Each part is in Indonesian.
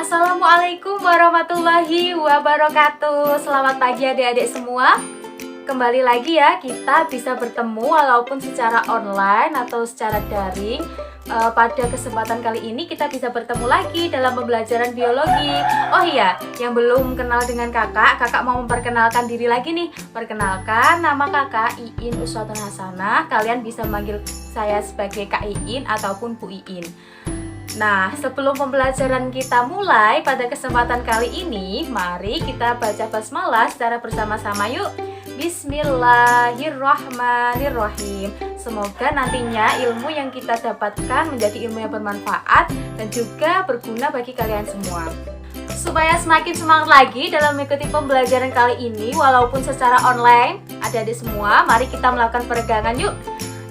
Assalamualaikum warahmatullahi wabarakatuh. Selamat pagi adik-adik semua. Kembali lagi ya, kita bisa bertemu walaupun secara online atau secara daring. Pada kesempatan kali ini kita bisa bertemu lagi dalam pembelajaran biologi. Oh iya, yang belum kenal dengan kakak mau memperkenalkan diri lagi nih. Perkenalkan, nama kakak Iin Uswatun Hasanah. Kalian bisa manggil saya sebagai Kak Iin ataupun Bu Iin. Nah, sebelum pembelajaran kita mulai pada kesempatan kali ini, mari kita baca basmalah secara bersama-sama yuk. Bismillahirrahmanirrahim. Semoga nantinya ilmu yang kita dapatkan menjadi ilmu yang bermanfaat dan juga berguna bagi kalian semua. Supaya semakin semangat lagi dalam mengikuti pembelajaran kali ini walaupun secara online, adik-adik semua, mari kita melakukan peregangan yuk.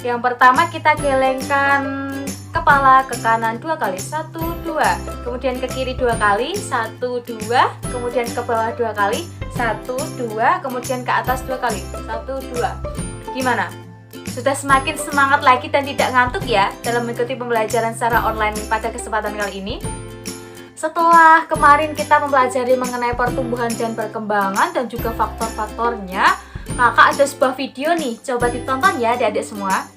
Yang pertama kita gelengkan kepala ke kanan 2 kali, 1, 2, kemudian ke kiri 2 kali, 1, 2, kemudian ke bawah 2 kali, 1, 2, kemudian ke atas 2 kali, 1, 2. Gimana? Sudah semakin semangat lagi dan tidak ngantuk ya dalam mengikuti pembelajaran secara online pada kesempatan kali ini? Setelah kemarin kita mempelajari mengenai pertumbuhan dan perkembangan dan juga faktor-faktornya, kakak ada sebuah video nih, coba ditonton ya adik-adik semua.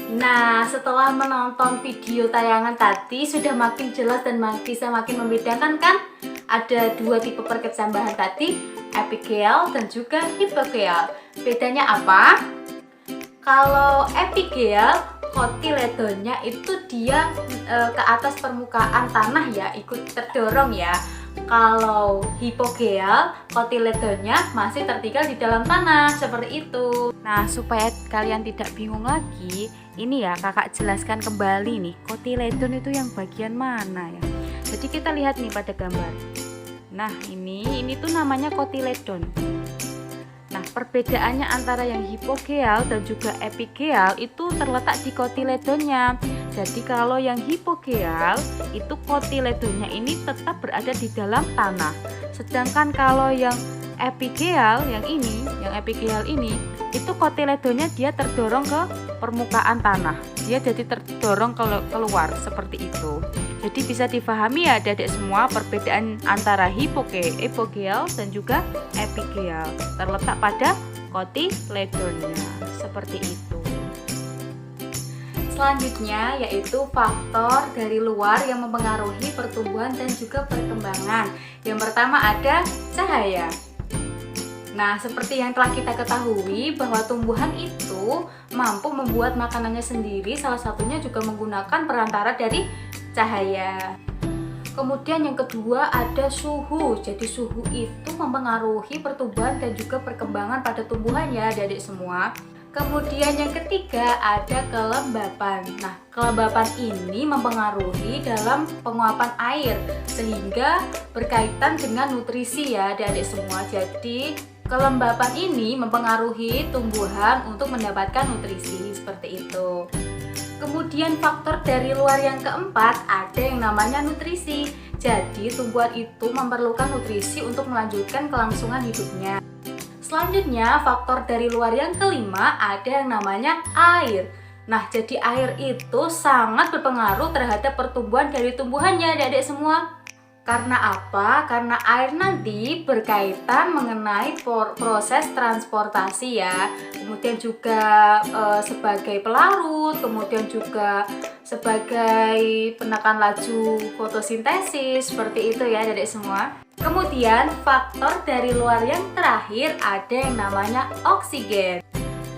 Nah, setelah menonton video tayangan tadi sudah makin jelas dan bisa makin membedakan kan? Ada dua tipe perkecambahan tadi, epigel dan juga hipogel. Bedanya apa? Kalau epigel, kotiledonnya itu dia ke atas permukaan tanah ya, ikut terdorong ya. Kalau hipogel, kotiledonnya masih tertinggal di dalam tanah, seperti itu. Nah, supaya kalian tidak bingung lagi, ini ya kakak jelaskan kembali nih, kotiledon itu yang bagian mana ya. Jadi kita lihat nih pada gambar. Nah, ini tuh namanya kotiledon. Nah, perbedaannya antara yang hipogel dan juga epigel itu terletak di kotiledonnya. Jadi kalau yang hipogel itu kotiledonnya ini tetap berada di dalam tanah. Sedangkan kalau yang epigel yang epigel ini itu kotiledonnya dia terdorong ke permukaan tanah. Dia jadi terdorong keluar seperti itu. Jadi bisa difahami ya adik-adik semua perbedaan antara hipogel dan juga epigel terletak pada kotiledonnya seperti itu. Selanjutnya yaitu faktor dari luar yang mempengaruhi pertumbuhan dan juga perkembangan. Yang pertama ada cahaya. Nah, seperti yang telah kita ketahui bahwa tumbuhan itu mampu membuat makanannya sendiri, salah satunya juga menggunakan perantara dari cahaya. Kemudian yang kedua ada suhu. Jadi suhu itu mempengaruhi pertumbuhan dan juga perkembangan pada tumbuhan ya adik-adik semua. Kemudian yang ketiga ada kelembapan. Nah, kelembapan ini mempengaruhi dalam penguapan air sehingga berkaitan dengan nutrisi ya adik-adik semua. Jadi kelembapan ini mempengaruhi tumbuhan untuk mendapatkan nutrisi seperti itu. Kemudian faktor dari luar yang keempat ada yang namanya nutrisi. Jadi tumbuhan itu memerlukan nutrisi untuk melanjutkan kelangsungan hidupnya. Selanjutnya faktor dari luar yang kelima ada yang namanya air. Nah, jadi air itu sangat berpengaruh terhadap pertumbuhan dari tumbuhannya, adik-adik semua. Karena apa? Karena air nanti berkaitan mengenai proses transportasi ya. Kemudian juga sebagai pelarut, kemudian juga sebagai penekan laju fotosintesis, seperti itu ya adik-adik semua. Kemudian faktor dari luar yang terakhir ada yang namanya oksigen.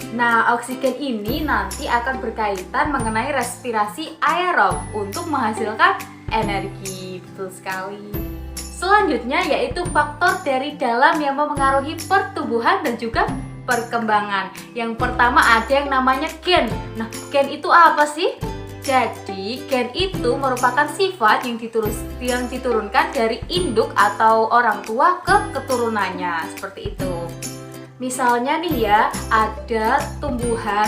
Nah, oksigen ini nanti akan berkaitan mengenai respirasi aerob untuk menghasilkan energi. Betul sekali. Selanjutnya yaitu faktor dari dalam yang memengaruhi pertumbuhan dan juga perkembangan. Yang pertama ada yang namanya gen. Nah, gen itu apa sih? Jadi, gen itu merupakan sifat yang diturunkan dari induk atau orang tua ke keturunannya. Seperti itu. Misalnya nih ya, ada tumbuhan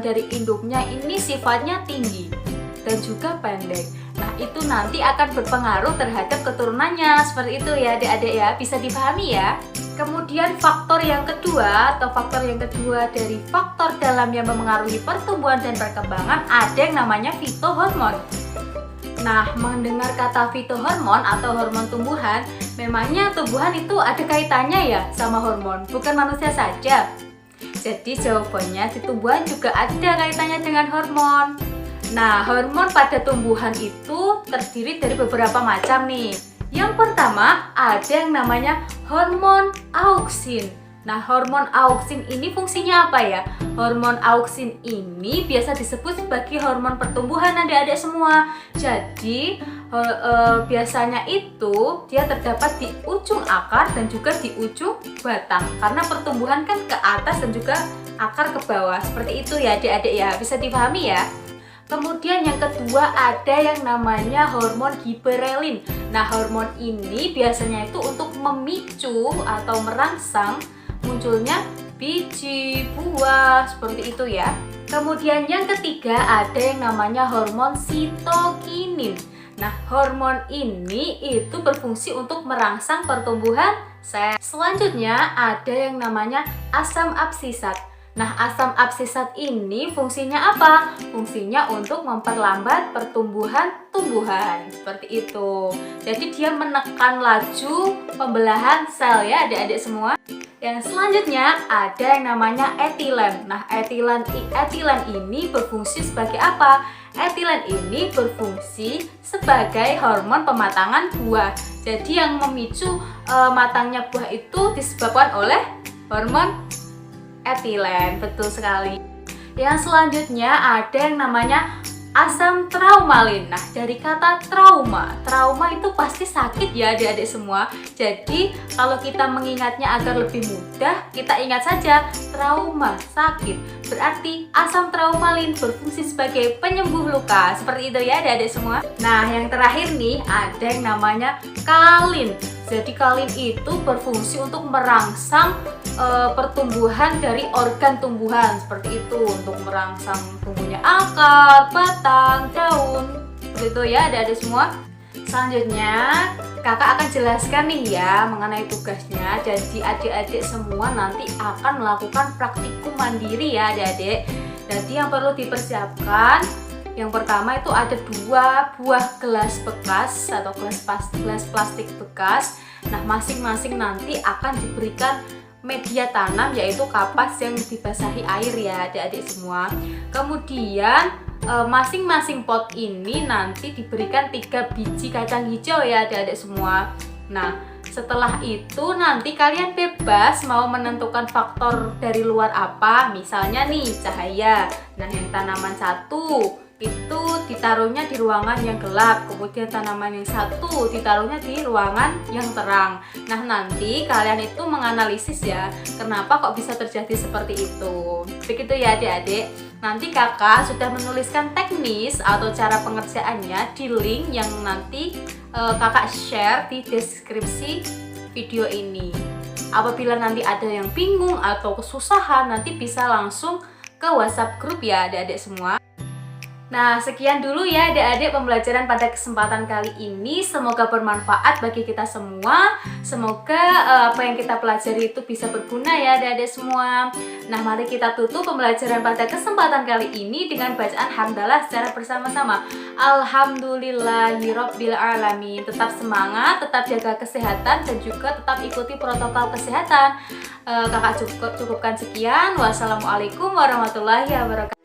dari induknya ini sifatnya tinggi dan juga pendek. Nah, itu nanti akan berpengaruh terhadap keturunannya. Seperti itu ya adik-adik ya, bisa dipahami ya. Kemudian faktor yang kedua dari faktor dalam yang memengaruhi pertumbuhan dan perkembangan ada yang namanya fitohormon. Nah, mendengar kata fitohormon atau hormon tumbuhan, memangnya tumbuhan itu ada kaitannya ya sama hormon, bukan manusia saja. Jadi jawabannya di tumbuhan juga ada kaitannya dengan hormon. Nah, hormon pada tumbuhan itu terdiri dari beberapa macam nih. Yang pertama ada yang namanya hormon auksin. Nah, hormon auksin ini fungsinya apa ya? Hormon auksin ini biasa disebut sebagai hormon pertumbuhan adik-adik semua. Jadi, biasanya itu dia terdapat di ujung akar dan juga di ujung batang. Karena pertumbuhan kan ke atas dan juga akar ke bawah. Seperti itu ya adik-adik ya, bisa dipahami ya. Kemudian yang kedua ada yang namanya hormon giberelin. Nah, hormon ini biasanya itu untuk memicu atau merangsang munculnya biji, buah, seperti itu ya. Kemudian yang ketiga ada yang namanya hormon sitokinin. Nah, hormon ini itu berfungsi untuk merangsang pertumbuhan sel. Selanjutnya ada yang namanya asam absisat. Nah, asam absisat ini fungsinya apa? Fungsinya untuk memperlambat pertumbuhan tumbuhan, seperti itu. Jadi dia menekan laju pembelahan sel ya adik-adik semua. Yang selanjutnya ada yang namanya etilen. Nah, etilen ini berfungsi sebagai apa? Etilen ini berfungsi sebagai hormon pematangan buah. Jadi yang memicu matangnya buah itu disebabkan oleh hormon etilen, betul sekali. Yang selanjutnya ada yang namanya asam traumalin. Nah, dari kata trauma itu pasti sakit ya adik-adik semua. Jadi kalau kita mengingatnya agar lebih mudah, kita ingat saja trauma, sakit. Berarti asam traumalin berfungsi sebagai penyembuh luka. Seperti itu ya adik-adik semua. Nah, yang terakhir nih ada yang namanya kalin. Jadi kalin itu berfungsi untuk merangsang pertumbuhan dari organ tumbuhan, seperti itu, untuk merangsang tumbuhnya akar, batang, daun. Begitu ya adik-adik semua. Selanjutnya kakak akan jelaskan nih ya mengenai tugasnya. Jadi adik-adik semua nanti akan melakukan praktikum mandiri ya adik-adik. Jadi yang perlu dipersiapkan, yang pertama itu ada 2 buah gelas bekas atau gelas plastik bekas. Nah, masing-masing nanti akan diberikan media tanam yaitu kapas yang dibasahi air ya adik-adik semua. Kemudian masing-masing pot ini nanti diberikan 3 biji kacang hijau ya adik-adik semua. Nah, setelah itu nanti kalian bebas mau menentukan faktor dari luar apa. Misalnya nih cahaya. Nah, yang tanaman satu itu ditaruhnya di ruangan yang gelap, kemudian tanaman yang satu ditaruhnya di ruangan yang terang. Nah, nanti kalian itu menganalisis ya, kenapa kok bisa terjadi seperti itu. Begitu ya adik-adik. Nanti kakak sudah menuliskan teknis atau cara pengerjaannya di link yang nanti kakak share di deskripsi video ini. Apabila nanti ada yang bingung atau kesusahan, nanti bisa langsung ke WhatsApp grup ya adik-adik semua. Nah, sekian dulu ya adik-adik pembelajaran pada kesempatan kali ini. Semoga bermanfaat bagi kita semua. Semoga apa yang kita pelajari itu bisa berguna ya adik-adik semua. Nah, mari kita tutup pembelajaran pada kesempatan kali ini dengan bacaan hamdalah secara bersama-sama. Alhamdulillahirabbil alamin. Tetap semangat, tetap jaga kesehatan dan juga tetap ikuti protokol kesehatan. Kakak cukupkan sekian. Wassalamualaikum warahmatullahi wabarakatuh.